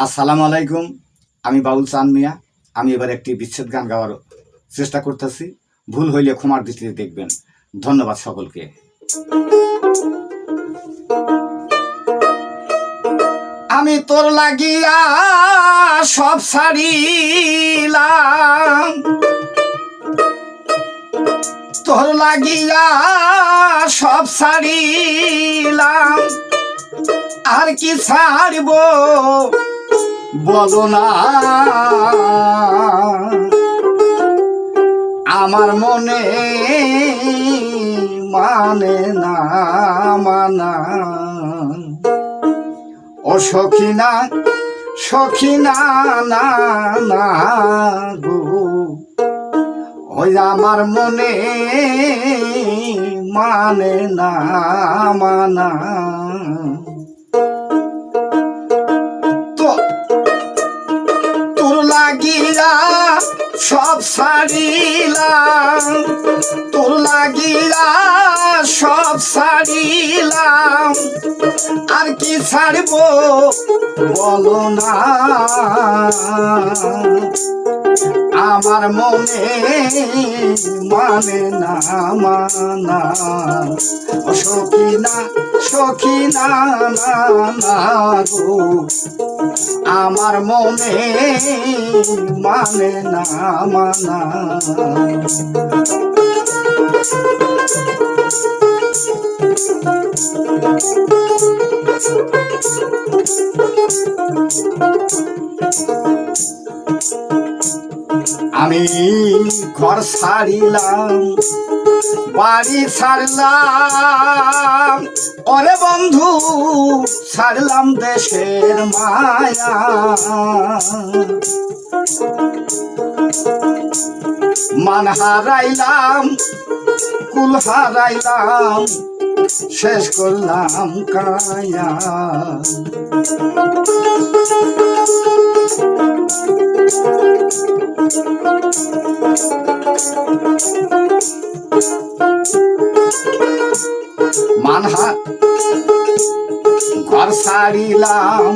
আসসালামু আলাইকুম। আমি বাউল চান মিয়া। আমি এবার একটি বিচ্ছেদ গান গাওয়ার চেষ্টা করতেছি। ভুল হইলে ক্ষমার দৃষ্টিতে দেখবেন। ধন্যবাদ সকলকে। আমি তোর লাগিয়া সব ছাড়িলাম, তোর লাগিয়া সব ছাড়িলাম, আর কি ছাড়ব বলো না। আমার মনে মানে না মানা। ও সখিনা সখিনা না না গো, ওই আমার মনে মানে না মানা। তোর লাগিয়া সব ছাড়িলাম, তোর লাগিয়া সব ছাড়িলাম, আর কি ছাড়ব বলো না। আমার মনে মানে না মানা। সখিনা সখিনা না না গো, আমার মনে মানে না মানা। আমি ঘর ছাড়িলাম, বাড়ি ছাড়লাম, ওরে বন্ধু ছাড়লাম দেশের মায়া। মান হারাইলাম, কুল হারাইলাম, শেষ করলাম কায়া। মানহা ঘর ছাড়িলাম,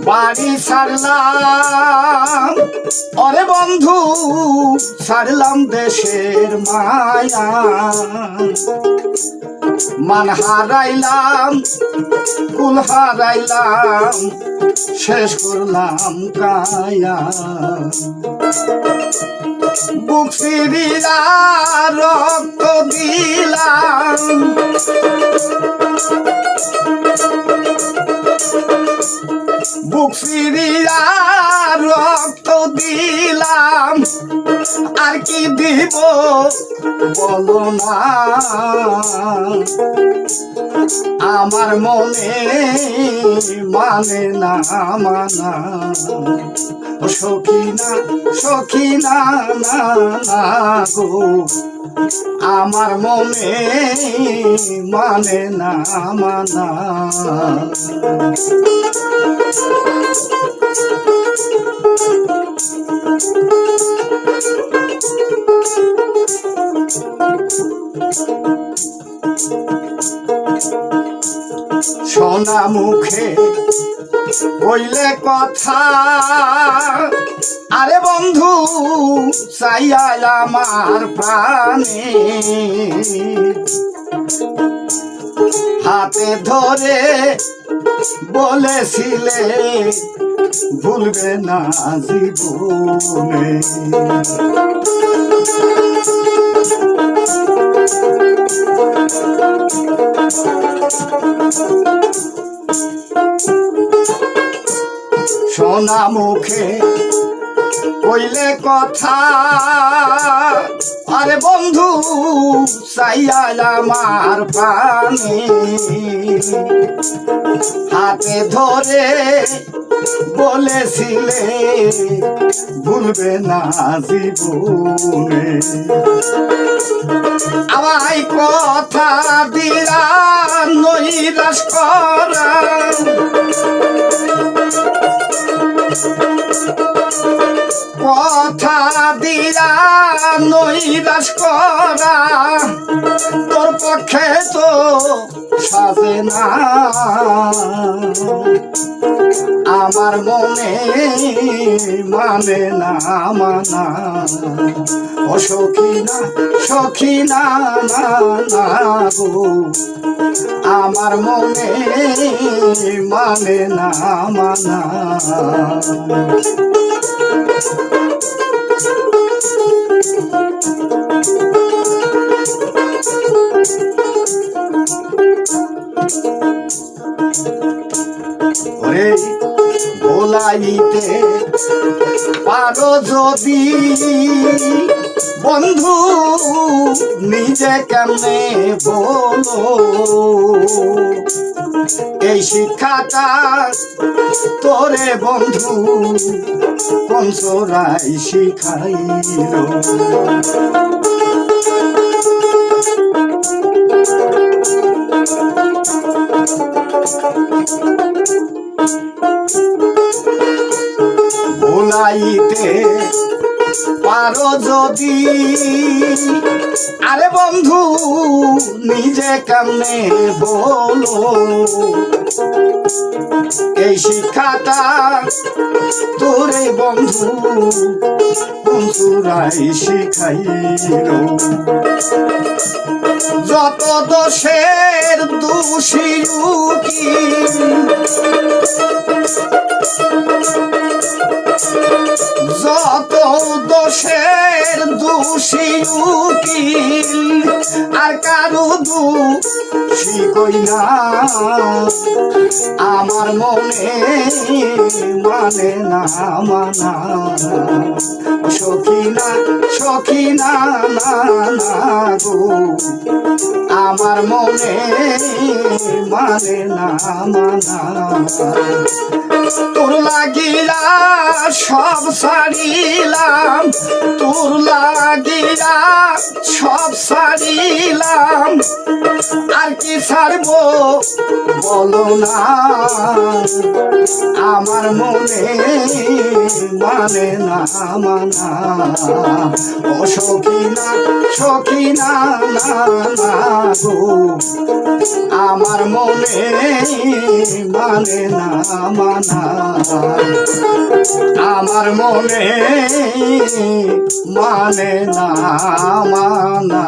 বাড়ি ছাড়লাম, ওরে বন্ধু ছাড়লাম দেশের মায়া। মান হারাইলাম, কুল হারাইলাম, শেষ করলাম কায়া। বুক চিরিয়া রক্ত দিলাম, বুক চিরিয়া রক্ত দিলাম, আর কি দিব বলো না। আমার মনে মানে না মানা। সখিনা সখিনা না না গো, আমার মনে মানে না মানা। সোনা মুখে কইলে কথা, আরে বন্ধু চাইয়া আমার প্রাণে। হাতে ধরে বলেছিলে ভুলবে না জীবনে। সোনা মুখে কইলে কথা, আরে বন্ধু চাইয়া আমার প্রাণে। হাতে ধরে বলেছিলে ভুলবে না জীবনে। আমায় কথা দিয়া নৈরাশ করা, কথা দিয়া নৈরাশ করা, তোর পক্ষে তো সাজে না আমার মনে মানে না মানা ও সখিনা সখিনা না না গো আমার মনে মানে না মানা ওরে ভোলাইতে পারো যদি বন্ধু নিজে কেমনে বলো এই শিক্ষাটা তোরে বন্ধু কোন চোরাই শিখাইল ভোলাইতে পারো যদি আরে বন্ধু নিজে কেমনে বলো এই শিক্ষাটা তোরে বন্ধু কোন চোরাই শিখাইল যত দোষের দোষী যত দোষের দোষী উকিল আর কারো দোষী কই না আমার মনে মানে না মানা সখিনা সখিনা না না গো আমার মনে মানে না মানা তোর লাগিলা সব ছাড়িলাম তোর লাগিলা সব ছাড়িলাম আর কি ছাড়বো বলো না আমার মনে মানে না মানা ও সখিনা সখিনা না না গো আমার মনে মানে না মানা আমার মনে মানে না মানা